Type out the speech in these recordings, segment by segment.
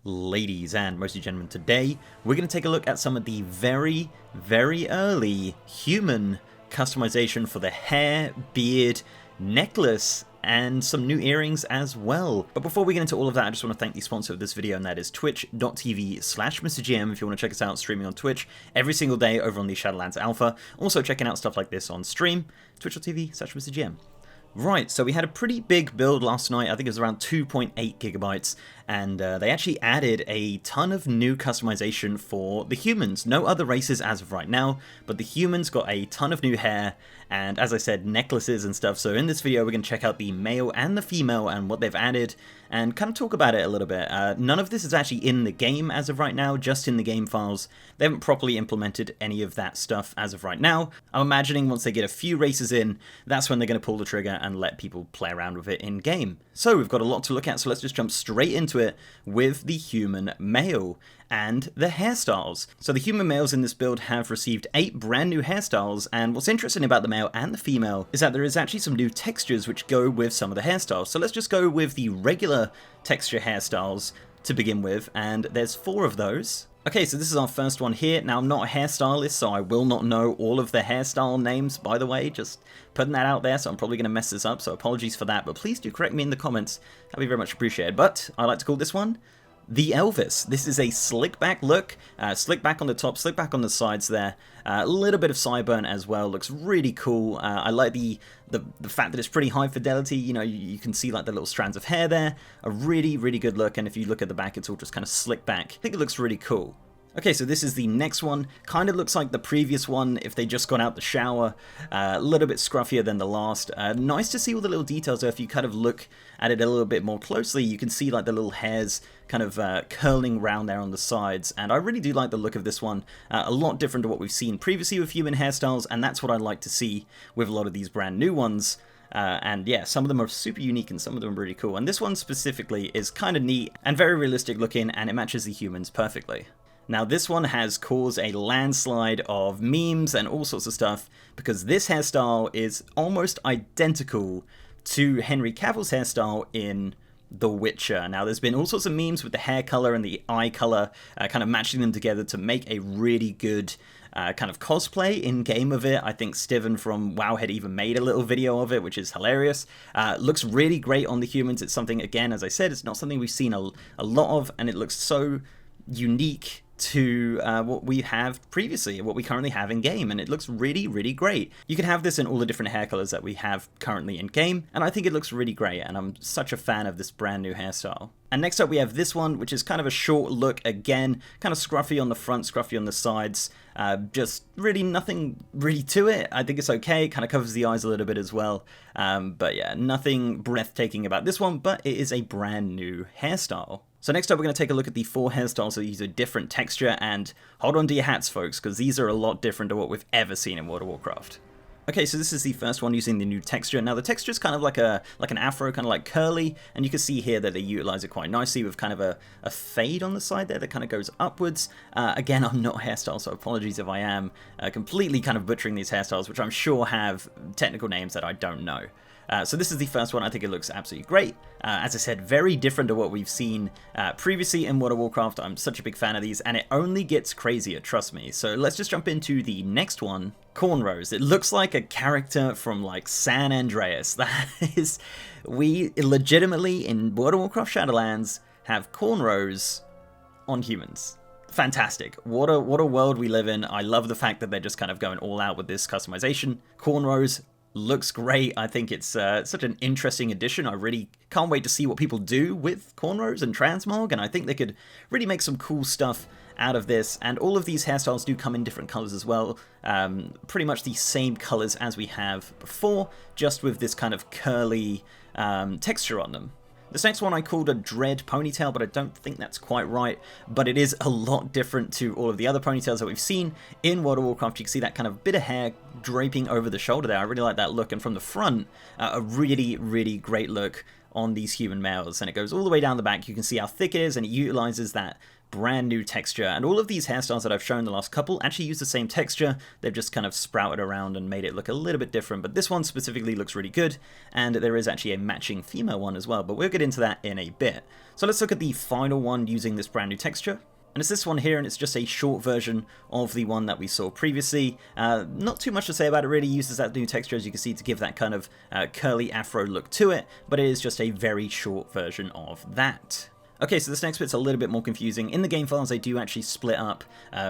Ladies and mostly gentlemen, today we're going to take a look at some of the very early human customization for the hair, beard, necklace, and some new earrings as well. But before we get into all of that, I just want to thank the sponsor of this video, and that is twitch.tv/MrGM if you want to check us out streaming on Twitch every single day over on the Shadowlands Alpha. Also checking out stuff like this on stream, twitch.tv/MrGM. Right, so we had a pretty big build last night. I think it was around 2.8 gigabytes, and they actually added a ton of new customization for the humans. No other races as of right now, but the humans got a ton of new hair, and as I said, necklaces and stuff. So in this video, we're going to check out the male and the female and what they've added, and kind of talk about it a little bit. None of this is actually in the game as of right now, just in the game files. They haven't properly implemented any of that stuff as of right now. I'm imagining once they get a few races in, that's when they're going to pull the trigger and let people play around with it in game. So we've got a lot to look at, so let's just jump straight into it with the human male and the hairstyles. So the human males in this build have received 8 brand new hairstyles, and what's interesting about the male and the female is that there is actually some new textures which go with some of the hairstyles. So let's just go with the regular texture hairstyles to begin with, and there's 4 of those. Okay, so this is our first one here. Now, I'm not a hairstylist, so I will not know all of the hairstyle names, by the way, just putting that out there, so I'm probably going to mess this up, so apologies for that, but please do correct me in the comments. That'd be very much appreciated. But I like to call this one the Elvis. This is a slick back look, slick back on the top, slick back on the sides there, a little bit of sideburn as well, looks really cool. I like the fact that it's pretty high fidelity, you know, you can see like the little strands of hair there, a really good look, and if you look at the back, it's all just kind of slick back. I think it looks really cool. Okay, so this is the next one. Kind of looks like the previous one if they just got out the shower. A little bit scruffier than the last. Nice to see all the little details there. If you kind of look at it a little bit more closely, you can see like the little hairs kind of curling round there on the sides. And I really do like the look of this one. A lot different to what we've seen previously with human hairstyles, and that's what I like to see with a lot of these brand new ones. And yeah, some of them are super unique and some of them are really cool. And this one specifically is kind of neat and very realistic looking, and it matches the humans perfectly. Now this one has caused a landslide of memes and all sorts of stuff because this hairstyle is almost identical to Henry Cavill's hairstyle in The Witcher. Now there's been all sorts of memes with the hair color and the eye color, kind of matching them together to make a really good kind of cosplay in game of it. I think Steven from WoW had even made a little video of it, which is hilarious. Looks really great on the humans. It's something, again, as I said, it's not something we've seen a lot of, and it looks so unique to what we have previously, what we currently have in game, and it looks really great. You can have this in all the different hair colors that we have currently in game, and I think it looks really great, and I'm such a fan of this brand new hairstyle. And next up we have this one, which is kind of a short look again, kind of scruffy on the front, scruffy on the sides, just really nothing really to it. I think it's okay, it kind of covers the eyes a little bit as well, but yeah, nothing breathtaking about this one, but it is a brand new hairstyle. So next up we're going to take a look at the 4 hairstyles that use a different texture, and hold on to your hats folks, because these are a lot different to what we've ever seen in World of Warcraft. Okay, so this is the first one using the new texture. Now the texture is kind of like an afro, kind of like curly, and you can see here that they utilize it quite nicely with kind of a fade on the side there that kind of goes upwards. Again, I'm not a hairstyle, so apologies if I am completely kind of butchering these hairstyles, which I'm sure have technical names that I don't know. So this is the first one. I think it looks absolutely great. As I said, very different to what we've seen previously in World of Warcraft. I'm such a big fan of these, and it only gets crazier, trust me. So let's just jump into the next one. Cornrows. It looks like a character from like San Andreas. That is, we legitimately in World of Warcraft Shadowlands have cornrows on humans. Fantastic. What a world we live in. I love the fact that they're just kind of going all out with this customization. Cornrows looks great. I think it's such an interesting addition. I really can't wait to see what people do with cornrows and transmog, and I think they could really make some cool stuff out of this. And all of these hairstyles do come in different colors as well, pretty much the same colors as we have before, just with this kind of curly texture on them. This next one I called a dread ponytail, but I don't think that's quite right, but it is a lot different to all of the other ponytails that we've seen in World of Warcraft. You can see that kind of bit of hair draping over the shoulder there. I really like that look, and from the front, a really great look on these human males, and it goes all the way down the back. You can see how thick it is, and it utilizes that brand new texture. And all of these hairstyles that I've shown the last couple actually use the same texture. They've just kind of sprouted around and made it look a little bit different, but this one specifically looks really good, and there is actually a matching female one as well, but we'll get into that in a bit. So let's look at the final one using this brand new texture. And it's this one here, and it's just a short version of the one that we saw previously. Not too much to say about it, really. It uses that new texture, as you can see, to give that kind of curly afro look to it, but it is just a very short version of that. Okay, so this next bit's a little bit more confusing. In the game files, they do actually split up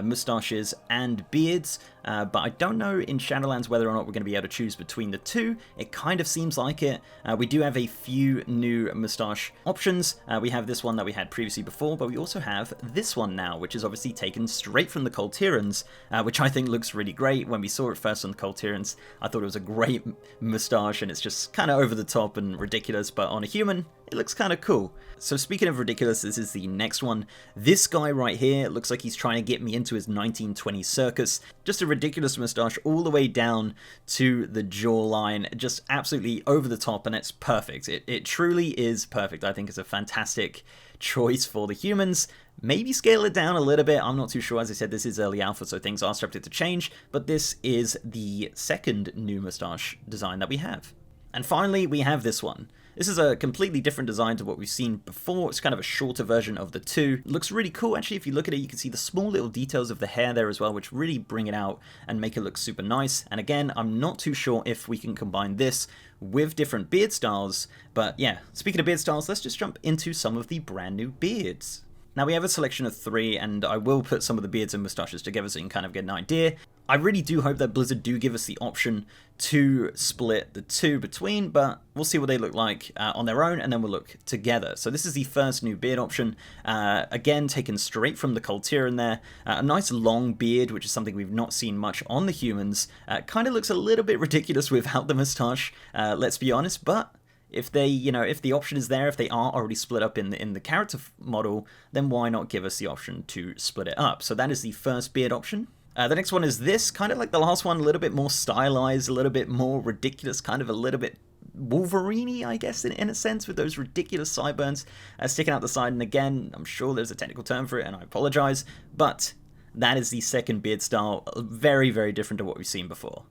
mustaches and beards, but I don't know in Shadowlands whether or not we're going to be able to choose between the two. It kind of seems like it. We do have a few new mustache options. We have this one that we had previously before, but we also have this one now, which is obviously taken straight from the Colterans, which I think looks really great. When we saw it first on the Colterans, I thought it was a great mustache, and it's just kind of over the top and ridiculous, but on a human, it looks kind of cool. So speaking of ridiculous, this is the next one. This guy right here looks like he's trying to get me into his 1920s circus. Just a ridiculous mustache all the way down to the jawline, just absolutely over the top, and it's perfect. It truly is perfect. I think it's a fantastic choice for the humans. Maybe scale it down a little bit, I'm not too sure. As I said, this is early alpha, so things are subject to change, but this is the second new mustache design that we have. And finally, we have this one. This is a completely different design to what we've seen before. It's kind of a shorter version of the two. It looks really cool. Actually, if you look at it, you can see the small little details of the hair there as well, which really bring it out and make it look super nice. And again, I'm not too sure if we can combine this with different beard styles. But yeah, speaking of beard styles, let's just jump into some of the brand new beards. Now we have a selection of 3, and I will put some of the beards and mustaches together so you can kind of get an idea. I really do hope that Blizzard do give us the option to split the two between, but we'll see what they look like on their own, and then we'll look together. So this is the first new beard option, again taken straight from the Colteran there. A nice long beard, which is something we've not seen much on the humans. Kind of looks a little bit ridiculous without the moustache, let's be honest, but if they, if the option is there, if they are already split up in the character model, then why not give us the option to split it up? So that is the first beard option. The next one is this, kind of like the last one, a little bit more stylized, a little bit more ridiculous, kind of a little bit Wolverine-y, I guess, in a sense, with those ridiculous sideburns sticking out the side. And again, I'm sure there's a technical term for it, and I apologize, but that is the second beard style, very, very different to what we've seen before.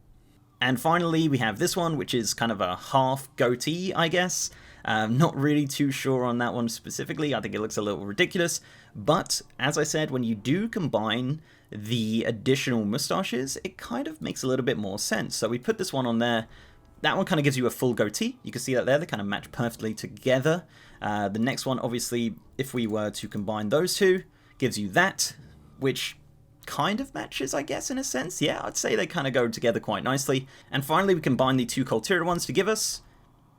And finally, we have this one, which is kind of a half goatee, I guess. Not really too sure on that one specifically. I think it looks a little ridiculous. But, as I said, when you do combine the additional mustaches, it kind of makes a little bit more sense. So we put this one on there. That one kind of gives you a full goatee. You can see that there. They kind of match perfectly together. The next one, obviously, if we were to combine those two, gives you that, which kind of matches, I guess, in a sense. Yeah, I'd say they kind of go together quite nicely. And finally, we combine the two Coltera ones to give us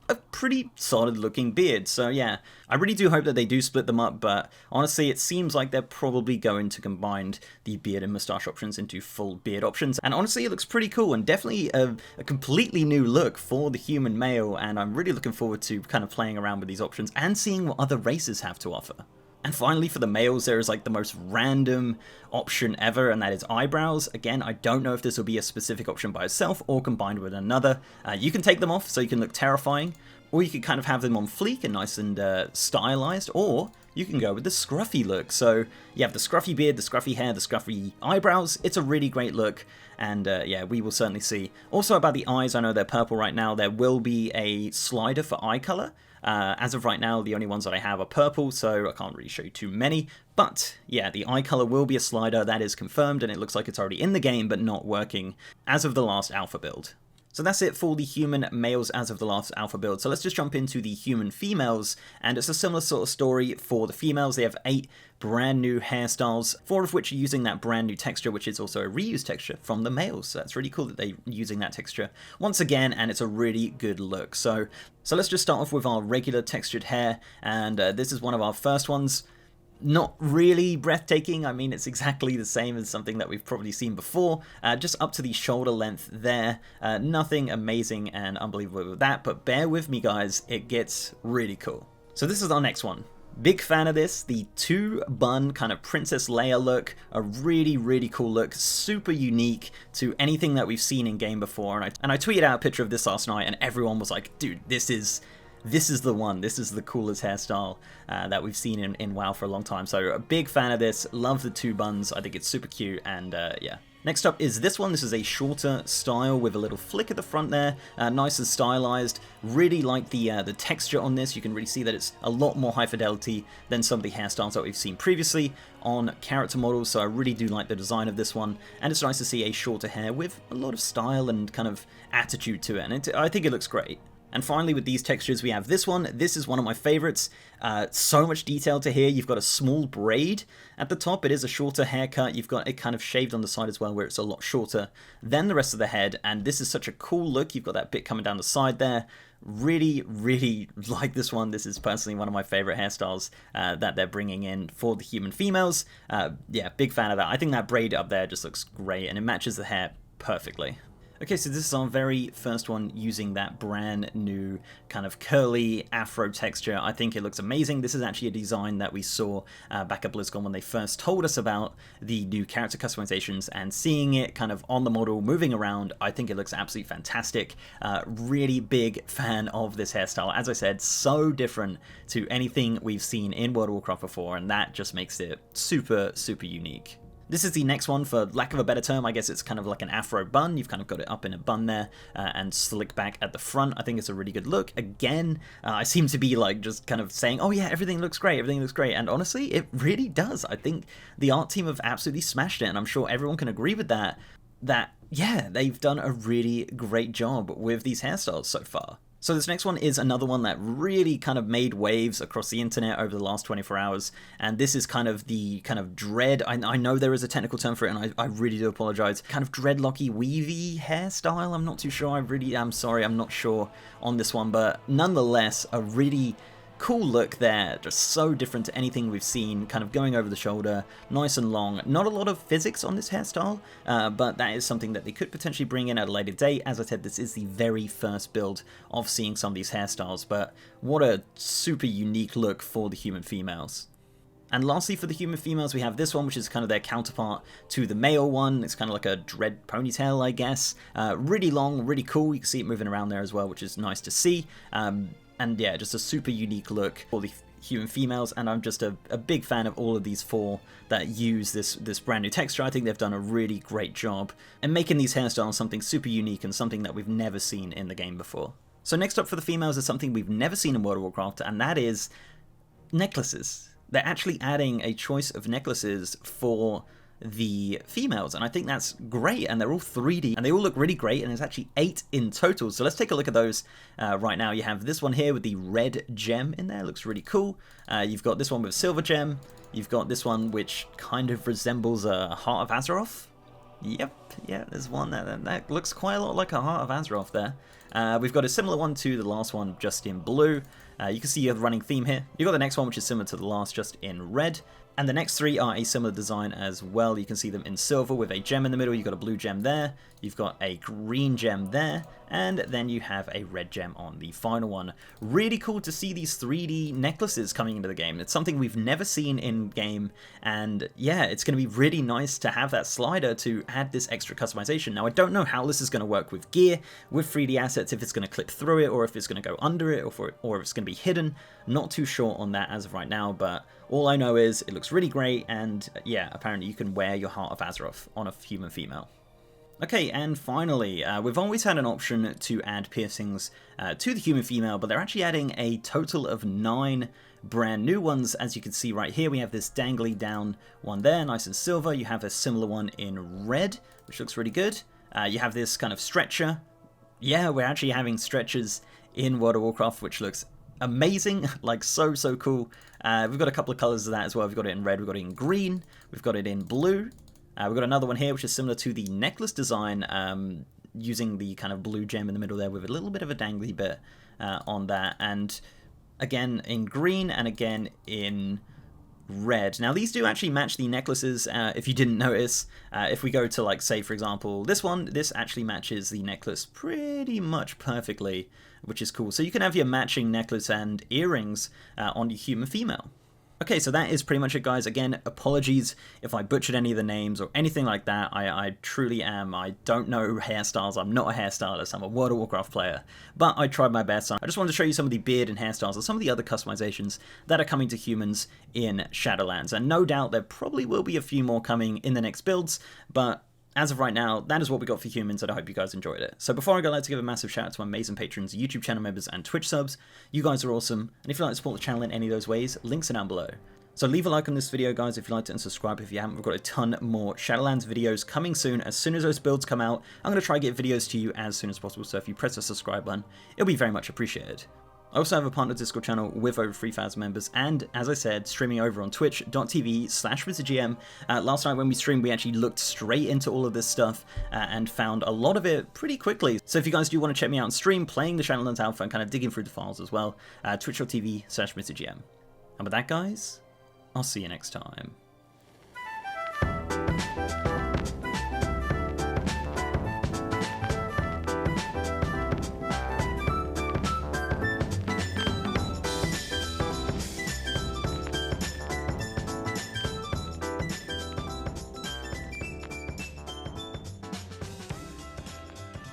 a pretty solid looking beard. So yeah, I really do hope that they do split them up, but honestly, it seems like they're probably going to combine the beard and mustache options into full beard options. And honestly, it looks pretty cool, and definitely a completely new look for the human male, and I'm really looking forward to kind of playing around with these options and seeing what other races have to offer. And finally, for the males, there is like the most random option ever, and that is eyebrows. Again, I don't know if this will be a specific option by itself or combined with another. You can take them off so you can look terrifying, or you can kind of have them on fleek and nice and stylized, or you can go with the scruffy look. So you have the scruffy beard, the scruffy hair, the scruffy eyebrows. It's a really great look, and yeah, we will certainly see. Also about the eyes, I know they're purple right now. There will be a slider for eye color. As of right now, the only ones that I have are purple, so I can't really show you too many. But yeah, the eye color will be a slider, that is confirmed, and it looks like it's already in the game, but not working as of the last alpha build. So that's it for the human males as of the last alpha build. So let's just jump into the human females, and it's a similar sort of story for the females. They have 8 brand new hairstyles, 4 of which are using that brand new texture, which is also a reused texture from the males. So that's really cool that they're using that texture once again, and it's a really good look. So let's just start off with our regular textured hair, and this is one of our first ones. Not really breathtaking. I mean, it's exactly the same as something that we've probably seen before, just up to the shoulder length there. Nothing amazing and unbelievable with that, but bear with me, guys, it gets really cool. So this is our next one. Big fan of this, the 2-bun kind of Princess Leia look, a really, really cool look, super unique to anything that we've seen in game before, and I tweeted out a picture of this last night, and everyone was like, dude, this is this is the one. This is the coolest hairstyle that we've seen in WoW for a long time. So a big fan of this. Love the two buns. I think it's super cute, and yeah. Next up is this one. This is a shorter style with a little flick at the front there, nice and stylized. Really like the texture on this. You can really see that it's a lot more high fidelity than some of the hairstyles that we've seen previously on character models, so I really do like the design of this one, and it's nice to see a shorter hair with a lot of style and kind of attitude to it, and I think it looks great. And finally, with these textures, we have this one. This is one of my favorites. So much detail to here. You've got a small braid at the top. It is a shorter haircut. You've got it kind of shaved on the side as well, where it's a lot shorter than the rest of the head. And this is such a cool look. You've got that bit coming down the side there. Really, really like this one. This is personally one of my favorite hairstyles that they're bringing in for the human females. Yeah, big fan of that. I think that braid up there just looks great, and it matches the hair perfectly. Okay, so this is our very first one using that brand new kind of curly afro texture. I think it looks amazing. This is actually a design that we saw back at BlizzCon when they first told us about the new character customizations, and seeing it kind of on the model moving around, I think it looks absolutely fantastic. Really big fan of this hairstyle. As I said, so different to anything we've seen in World of Warcraft before, and that just makes it super, super unique. This is the next one, for lack of a better term. I guess it's kind of like an afro bun. You've kind of got it up in a bun there and slick back at the front. I think it's a really good look. Again, I seem to be like just kind of saying, oh yeah, everything looks great, everything looks great. And honestly, it really does. I think the art team have absolutely smashed it, and I'm sure everyone can agree with that. Yeah, they've done a really great job with these hairstyles so far. So this next one is another one that really kind of made waves across the internet over the last 24 hours, and this is kind of the kind of dread, I know there is a technical term for it, and I really do apologize, kind of dreadlocky weavy hairstyle. I'm not too sure, I really am sorry, I'm not sure on this one, but nonetheless, a really cool look there, just so different to anything we've seen, kind of going over the shoulder, nice and long. Not a lot of physics on this hairstyle, but that is something that they could potentially bring in at a later date. As I said, this is the very first build of seeing some of these hairstyles, but what a super unique look for the human females. And lastly, for the human females, we have this one, which is kind of their counterpart to the male one. It's kind of like a dread ponytail, I guess. Really long, really cool. You can see it moving around there as well, which is nice to see. And yeah, just a super unique look for the human females, and I'm just a big fan of all of these four that use this brand new texture. I think they've done a really great job in making these hairstyles something super unique and something that we've never seen in the game before. So next up for the females is something we've never seen in World of Warcraft, and that is necklaces. They're actually adding a choice of necklaces for the females, and I think that's great, and they're all 3D and they all look really great, and there's actually 8 in total. So let's take a look at those right now. You have this one here with the red gem in there, looks really cool. You've got this one with silver gem. You've got this one which kind of resembles a Heart of Azeroth. Yep, yeah, there's one that looks quite a lot like a Heart of Azeroth there. We've got a similar one to the last one, just in blue. You can see you have the running theme here. You've got the next one, which is similar to the last, just in red. And the next 3 are a similar design as well. You can see them in silver with a gem in the middle. You've got a blue gem there. You've got a green gem there. And then you have a red gem on the final one. Really cool to see these 3D necklaces coming into the game. It's something we've never seen in game. And yeah, it's going to be really nice to have that slider to add this extra customization. Now, I don't know how this is going to work with gear, with 3D assets, if it's going to clip through it, or if it's going to go under it, or if it's going to be hidden. Not too sure on that as of right now, but all I know is it looks really great, and yeah, apparently you can wear your Heart of Azeroth on a human female. Okay, and finally, we've always had an option to add piercings to the human female, but they're actually adding a total of 9 brand new ones. As you can see right here, we have this dangly down one there, nice and silver. You have a similar one in red, which looks really good. You have this kind of stretcher. Yeah, we're actually having stretchers in World of Warcraft, which looks amazing, like so cool. We've got a couple of colors of that as well. We've got it in red, we've got it in green, we've got it in blue. We've got another one here which is similar to the necklace design, using the kind of blue gem in the middle there with a little bit of a dangly bit on that, and again in green, and again in red. Now these do actually match the necklaces, if you didn't notice. If we go to, like, say for example this one, this actually matches the necklace pretty much perfectly, which is cool. So you can have your matching necklace and earrings on your human female. Okay, so that is pretty much it, guys. Again, apologies if I butchered any of the names or anything like that. I truly am. I don't know hairstyles. I'm not a hairstylist. I'm a World of Warcraft player. But I tried my best. I just wanted to show you some of the beard and hairstyles and some of the other customizations that are coming to humans in Shadowlands. And no doubt there probably will be a few more coming in the next builds, but as of right now, that is what we got for humans, and I hope you guys enjoyed it. So before I go, I'd like to give a massive shout out to my amazing patrons, YouTube channel members, and Twitch subs. You guys are awesome, and if you'd like to support the channel in any of those ways, links are down below. So leave a like on this video, guys, if you liked it, and subscribe if you haven't. We've got a ton more Shadowlands videos coming soon. As soon as those builds come out, I'm going to try to get videos to you as soon as possible, so if you press the subscribe button, it'll be very much appreciated. I also have a partner Discord channel with over 3,000 members, and as I said, streaming over on twitch.tv/WizardGM. Last night when we streamed, we actually looked straight into all of this stuff and found a lot of it pretty quickly. So if you guys do want to check me out on stream, playing the Shadowlands Alpha and kind of digging through the files as well, twitch.tv/WizardGM. And with that, guys, I'll see you next time.